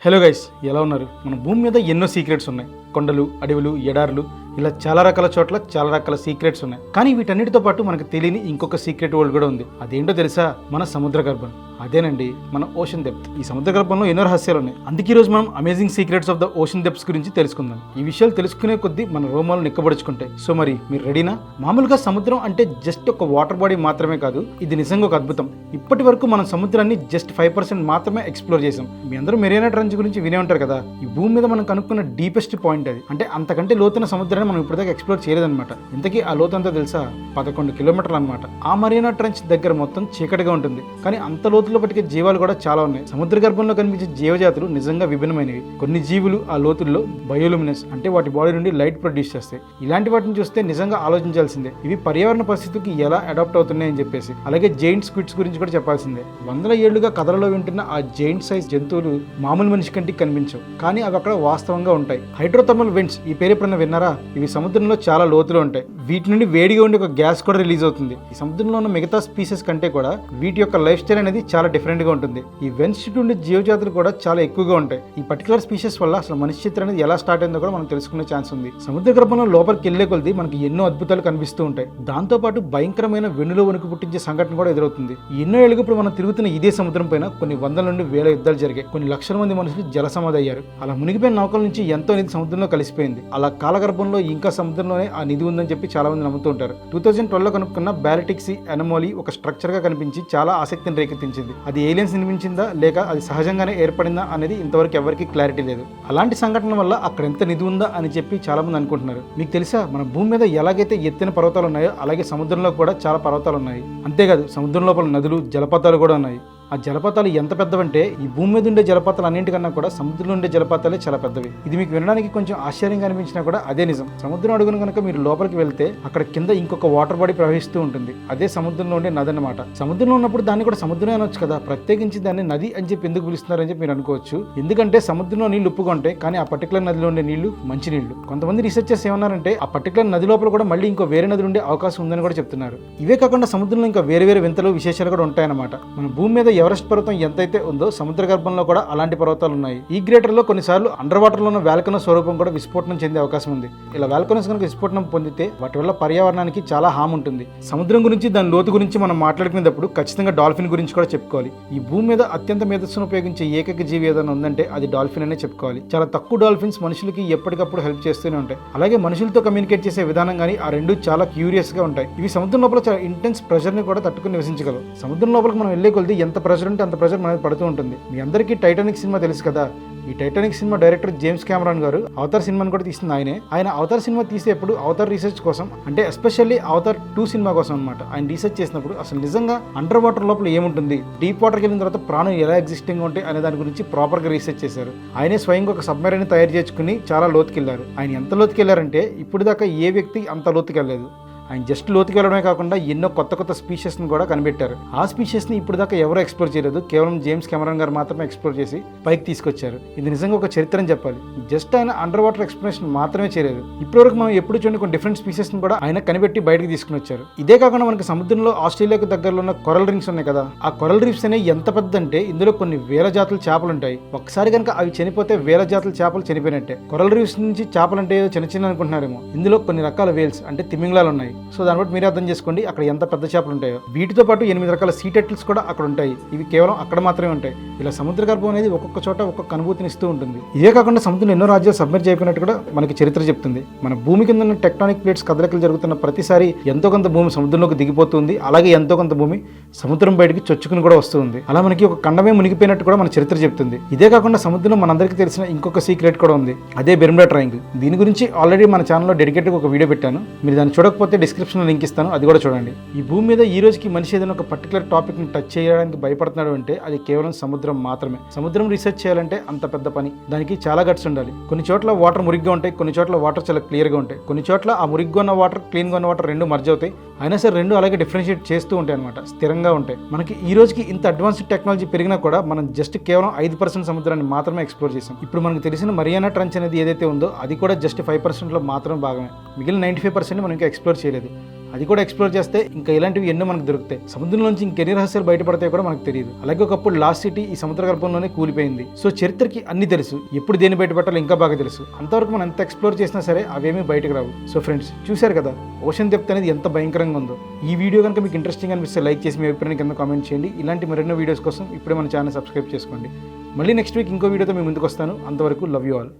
Hello guys, ఎలా ఉన్నారు? మన భూమి మీద ఎన్నో సీక్రెట్స్ ఉన్నాయి. కొండలు, అడవులు, ఎడారులు, ఇలా చాలా రకాల చోట్ల చాలా రకాల సీక్రెట్స్ ఉన్నాయి. కానీ వీటన్నిటితో పాటు మనకు తెలియని ఇంకొక సీక్రెట్ వరల్డ్ కూడా ఉంది. అదేంటో తెలుసా? మన సముద్ర గర్భం. అదేనండి మన ఓషన్ డెప్త్. ఈ సముద్ర గర్భంలో ఎన్నో రహస్యాలు ఉన్నాయి. అందుకే ఈరోజు మనం amazing secrets of the ocean depths గురించి తెలుసుకుందాం. ఈ విషయాలు తెలుసుకునే కొద్దీ మన రోమాలు నిక్కబడుచుకుంటాయి. సో మరి మీరు రెడీనా? మామూలుగా సముద్రం అంటే జస్ట్ ఒక వాటర్ బాడీ మాత్రమే కాదు, ఇది నిజంగా ఒక అద్భుతం. ఇప్పటి వరకు మనం సముద్రాన్ని జస్ట్ 5% మాత్రమే ఎక్స్ప్లోర్ చేసాం. మీ అందరూ మెరీనా ట్రెంచ్ గురించి వినే ఉంటారు కదా. ఈ భూమి మీద మనం కనుక్కున్న డీపెస్ట్ పాయింట్ అది. అంటే అంతకంటే లోతున్న సముద్రాన్ని మనం ఇప్పటిదాకా ఎక్స్ప్లోర్ చేయలేదన్నమాట. ఇంతకీ ఆ లోతు అంతా తెలుసా? 11 కిలోమీటర్లు అనమాట. ఆ మెరీనా ట్రెంచ్ దగ్గర మొత్తం చీకటిగా ఉంటుంది, కానీ అంత లోతులో పట్టికే జీవాలు కూడా చాలా ఉన్నాయి. సముద్ర గర్భంలో కనిపించే జీవజాతులు నిజంగా విభిన్నమైనవి. కొన్ని జీవులు ఆ లోతుల్లో బయోలుమినెస్ అంటే వాటి బాడీ నుండి లైట్ ప్రొడ్యూస్ చేస్తాయి. ఇలాంటి వాటిని చూస్తే నిజంగా ఆలోచించాల్సిందే. ఇవి పర్యావరణ పరిస్థితికి ఎలా అడాప్ట్ అవుతున్నాయని చెప్పేసి. అలాగే జైంట్ స్క్విడ్స్ గురించి కూడా చెప్పాల్సిందే. వందల ఏళ్లుగా కథలలో వింటున్న ఆ జైంట్ సైజ్ జంతువులు మామూలు మనిషి కంటికి కనిపించవు, కానీ అవి అక్కడ వాస్తవంగా ఉంటాయి. హైడ్రోథర్మల్ వెంట్స్, ఈ పేరు ఎప్పుడన్నా విన్నారా? ఇవి సముద్రంలో చాలా లోతులో ఉంటాయి. వీటి నుండి వేడిగా ఉండే ఒక గ్యాస్ కూడా రిలీజ్ అవుతుంది. ఈ సముద్రంలో ఉన్న మిగతా స్పీసెస్ కంటే కూడా వీటి యొక్క లైఫ్ స్టైల్ అనేది చాలా డిఫరెంట్ గా ఉంటుంది. ఈ వెంట్స్ చుట్టూ ఉండే జీవజాతులు కూడా చాలా ఎక్కువగా ఉంటాయి. ఈ పర్టికులర్ స్పీసెస్ వల్ల అసలు మనిషి చిత్రం అనేది ఎలా స్టార్ట్ అయిందో కూడా మనం తెలుసుకునే ఛాన్స్ ఉంది. సముద్ర గర్భంలో లోపలికి వెళ్లే కొద్ది మనకి ఎన్నో అద్భుతాలు కనిపిస్తూ ఉంటాయి. దాంతో పాటు భయంకరమైన వెన్నులో వణుకు పుట్టించే సంఘటన కూడా ఎదురవుతుంది. ఎన్నో ఏళ్ళకి ఇప్పుడు మనం తిరుగుతున్న ఇదే సముద్రం పైన కొన్ని వందల నుండి వేల యుద్ధాలు జరిగాయి. కొన్ని లక్షల మంది మనుషులు జలసమాధి అయ్యారు. అలా మునిగిపోయిన నౌకల నుంచి ఎంతో నిధి సముద్రంలో కలిసిపోయింది. అలా కాలగర్భంలో ఇంకా సముద్రంలోనే ఆ నిధి ఉందని చెప్పి చాలా మంది నమ్ముతూ ఉంటారు. 2012లో కనుక్కున్న బాల్టిక్ సీ అనామలీ ఒక స్ట్రక్చర్ గా కనిపించి చాలా ఆసక్తిని రేకెత్తించింది. అది ఏలియన్స్ నిర్మించిందా లేక అది సహజంగానే ఏర్పడిందా అనేది ఇంతవరకు ఎవరికి క్లారిటీ లేదు. అలాంటి సంఘటన వల్ల అక్కడ ఎంత నిధి ఉందా అని చెప్పి చాలా మంది అనుకుంటున్నారు. మీకు తెలుసా, మన భూమి మీద ఎలాగైతే ఎత్తైన పర్వతాలు ఉన్నాయో అలాగే సముద్రంలో కూడా చాలా పర్వతాలు ఉన్నాయి. అంతేకాదు సముద్రం లోపల నదులు, జలపాతాలు కూడా ఉన్నాయి. ఆ జలపాతాలు ఎంత పెద్దవంటే ఈ భూమి మీద ఉండే జలపాతాలు అన్నింటికన్నా కూడా సముద్రంలో ఉండే జలపాతాలే చాలా పెద్దవి. ఇది మీకు వినడానికి కొంచెం ఆశ్చర్యంగా అనిపించినా కూడా అదే నిజం. సముద్రం అడుగున కనుక మీరు లోపలికి వెళ్తే అక్కడ కింద ఇంకొక వాటర్ బాడీ ప్రవహిస్తూ ఉంటుంది. అదే సముద్రంలో ఉండే నది అన్నమాట. సముద్రంలో ఉన్నప్పుడు దాన్ని కూడా సముద్రం అనొచ్చు కదా, ప్రత్యేకించి దాన్ని నది అని చెప్పి ఎందుకు పిలుస్తున్నారని చెప్పి మీరు అనుకోవచ్చు. ఎందుకంటే సముద్రంలో నీళ్లు ఉప్పుగా ఉంటాయి, కానీ ఆ పర్టికులర్ నదిలో ఉండే నీళ్లు మంచి నీళ్లు. కొంతమంది రీసెర్చర్స్ ఏమన్నారంటే ఆ పర్టికులర్ నది లోపల కూడా మళ్ళీ ఇంకో వేరే నది ఉండే అవకాశం ఉందని కూడా చెప్తున్నారు. ఇవే కాకుండా సముద్రంలో ఇంకా వేరే వేరే వింతలు, విశేషాలు కూడా ఉంటాయన్నమాట. మన భూమి మీద ఎవరెస్ట్ పర్వతం ఎంతైతే ఉందో సముద్ర గర్భంలో కూడా అలాంటి పర్వతాలు ఉన్నాయి. ఈ గ్రేటర్ లో కొన్నిసార్లు అండర్ వాటర్ లో ఉన్న వాల్కనో స్వరూపం కూడా విస్ఫోటనం చెందే అవకాశం ఉంది. ఇలా వాల్కనోస్ కనుక విస్ఫోటనం పొందితే వాటి వల్ల పర్యావరణానికి చాలా హామ్ ఉంటుంది. సముద్రం గురించి, దాని లోతు గురించి మనం మాట్లాడుకునేటప్పుడు ఖచ్చితంగా డాల్ఫిన్ గురించి కూడా చెప్పుకోవాలి. ఈ భూమి మీద అత్యంత మేధస్సును ఉపయోగించే ఏకైక జీవి ఏదైనా ఉందంటే అది డాల్ఫిన్ అనే చెప్పుకోవాలి. చాలా తక్కువ డాల్ఫిన్స్ మనుషులకి ఎప్పటికప్పుడు హెల్ప్ చేస్తూనే ఉంటాయి. అలాగే మనుషులతో కమ్యూనికేట్ చేసే విధానం కానీ ఆ రెండు చాలా క్యూరియస్ గా ఉంటాయి. ఇవి సముద్రం లోపల చాలా ఇంటెన్స్ ప్రెషర్ ని కూడా తట్టుకుని నివసించగలవు. సముద్రం లోపలికి మనం వెళ్లే కొద్ది ఎంత ప్రెషర్ ఉంటే అంత ప్రెషర్ మనకి పడుతూ ఉంటుంది. మీ అందరికీ టైటానిక్ సినిమా తెలుసు కదా. ఈ Titanic cinema director James Cameron గారు అవతార్ సినిమాని కూడా తీసింది ఆయనే. ఆయన అవతార్ సినిమా తీసేప్పుడు అవతార్ రీసెర్చ్ కోసం, అంటే ఎస్పెషల్లీ అవతార్ 2 సినిమా కోసం అనమాట, ఆయన రీసెర్చ్ చేసినప్పుడు అసలు నిజంగా అండర్ వాటర్ లోపల ఏముంటుంది, డీప్ వాటర్కి వెళ్ళిన తర్వాత ప్రాణం ఎలా ఎగ్జిస్టింగ్ ఉంటాయి అనే దాని గురించి ప్రాపర్ గా రీసెర్చ్ చేశారు. ఆయనే స్వయంగా ఒక సబ్మెరైన్ తయారు చేసుకుని చాలా లోతుకి వెళ్ళారు. ఆయన ఎంత లోతుకి వెళ్ళారంటే ఇప్పుడు దాకా ఏ వ్యక్తి అంత లోతుకి వెళ్ళలేదు. ఆయన జస్ట్ లోతుకి వెళ్ళడమే కాకుండా ఎన్నో కొత్త కొత్త స్పీషెస్ని కూడా కనిపెట్టారు. ఆ స్పీషెస్ని ఇప్పుడు దాకా ఎవరో ఎక్స్ప్లోర్ చేయలేదు. కేవలం జేమ్స్ కెమెరాన్ గారు మాత్రమే ఎక్స్ప్లోర్ చేసి పైకి తీసుకొచ్చారు. ఇది నిజంగా ఒక చరిత్ర అని చెప్పాలి. జస్ట్ ఆయన అండర్ వాటర్ ఎక్స్ప్లోరేషన్ మాత్రమే చేయలేదు. ఇప్పటివరకు మనం ఎప్పుడు చూడండి కొన్ని డిఫరెంట్ స్పీషెస్ని కూడా ఆయన కనిపెట్టి బయటకు తీసుకుని వచ్చారు. ఇదే కాకుండా మనకి సముద్రంలో ఆస్ట్రేలియాకు దగ్గరలో ఉన్న కొరల్ రింగ్స్ ఉన్నాయి కదా. ఆ కొరల్ రీఫ్స్ అనేవి ఎంత పెద్ద అంటే ఇందులో కొన్ని వేల జాతుల చేపలు ఉంటాయి. ఒక్కసారి కనుక అవి చనిపోతే వేల జాతుల చేపలు చనిపోయినట్టే. కొరల్ రీఫ్స్ నుంచి చేపలు అంటే చిన్న చిన్న అనుకుంటున్నారేమో. ఇందులో కొన్ని రకాల వేల్స్ అంటే తిమింగలాలు ఉన్నాయి. సో దాన్ని బట్టి మీరే అర్థం చేసుకోండి అక్కడ ఎంత పెద్ద చేపలు ఉంటాయో. వీటితో పాటు 8 రకాల సీ టర్టిల్స్ కూడా అక్కడ ఉంటాయి. ఇవి కేవలం అక్కడ మాత్రమే ఉంటాయి. ఇలా సముద్ర గర్భం అనేది ఒక్కొక్క చోట ఒక్కొక్క అనుభూతిని ఇస్తూ ఉంటుంది. ఇవే కాకుండా సముద్రం ఎన్నో రాజ్యాలు సబ్మెర్జ్ అయిపోయినట్టు కూడా మనకి చరిత్ర చెప్తుంది. మన భూమి కింద ఉన్న టెక్టానిక్ ప్లేట్స్ కదలికలు జరుగుతున్న ప్రతిసారి ఎంతో కొంత భూమి సముద్రంలోకి దిగిపోతుంది. అలాగే ఎంతో కొంత భూమి సముద్రం బయటికి చొచ్చుకుని కూడా వస్తుంది. అలా మనకి ఒక ఖండమే మునిగిపోయినట్టు కూడా మన చరిత్ర చెప్తుంది. ఇదే కాకుండా సముద్రంలో మనందరికీ తెలిసిన ఇంకొక సీక్రెట్ కూడా ఉంది. అదే బెర్ముడా ట్రయాంగిల్. దీని గురించి ఆల్రెడీ మన ఛానల్లో డెడికేటెడ్ ఒక వీడియో పెట్టాను. మీరు దాన్ని చూడకపోతే డిస్క్రిప్షన్లో లింక్ ఇస్తాను, అది కూడా చూడండి. ఈ భూమి మీద ఈ రోజుకి మనిషి ఏదైనా ఒక పర్టికులర్ టాపిక్ ని టచ్ చేయడానికి భయపడుతున్నాడు అంటే అది కేవలం సముద్రం మాత్రమే. సముద్రం రీసెర్చ్ చేయాలంటే అంత పెద్ద పని, దానికి చాలా గట్స్ ఉండాలి. కొన్ని చోట్ల వాటర్ మురిగ్గా ఉంటాయి, కొన్ని చోట్ల వాటర్ చాలా క్లియర్ గా ఉంటాయి, కొన్ని చోట్ల ఆ మురిగ్గా ఉన్న వాటర్, క్లీన్ గా ఉన్న వాటర్ రెండు మర్జ్ అవుతాయి. అయినా సరే రెండు అలాగే డిఫరెన్షియేట్ చేస్తూ ఉంటాయి అనమాట, స్థిరంగా ఉంటాయి. మనకి ఈ రోజుకి ఇంత అడ్వాన్స్డ్ టెక్నాలజీ పెరిగినా కూడా మనం జస్ట్ కేవలం 5% సముద్రాన్ని మాత్రమే ఎక్స్ప్లోర్ చేసాం. ఇప్పుడు మనకు తెలిసిన మరియానా ట్రంచ్ అనేది ఏదైతే ఉందో అది కూడా జస్ట్ 5% లో మాత్రమే భాగమే. మిగిలిన 95% మనం ఇంకా ఎక్స్ప్లోర్ చేయలేదు. అది కూడా ఎక్స్ప్లోర్ చేస్తే ఇంకా ఇలాంటివి ఎన్నో మనకు దొరుకుతాయి. సముద్రంలోంచి ఇంకెన్ని రహస్యాలు బయటపడతాయో కూడా మనకు తెలియదు. అలాగే ఒకప్పుడు లాస్ట్ సిటీ ఈ సముద్ర గర్భంలోనే కూలిపోయింది. సో చరిత్రకి అన్ని తెలుసు, ఎప్పుడు దేన్ని బయటపట్టాలో ఇంకా బాగా తెలుసు. అంతవరకు మనం ఎంత ఎక్స్ప్లోర్ చేసినా సరే అవేమీ బయటకు రావు. సో ఫ్రెండ్స్, చూశారు కదా ఓషన్ డెప్త్ అనేది ఎంత భయంకరంగా ఉందో. ఈ వీడియో కనుక మీకు ఇంట్రెస్టింగ్ అనిపిస్తే లైక్ చేసి మీ అభిప్రాయాన్ని కింద కామెంట్ చేయండి. ఇలాంటి మరెన్నో వీడియోస్ కోసం ఇప్పుడే మన ఛానల్ సబ్స్క్రైబ్ చేసుకోండి. మళ్ళీ నెక్స్ట్ వీక్ ఇంకో వీడియోతో మీ ముందుకు వస్తాను. అంతవరకు లవ్ యూ ఆల్.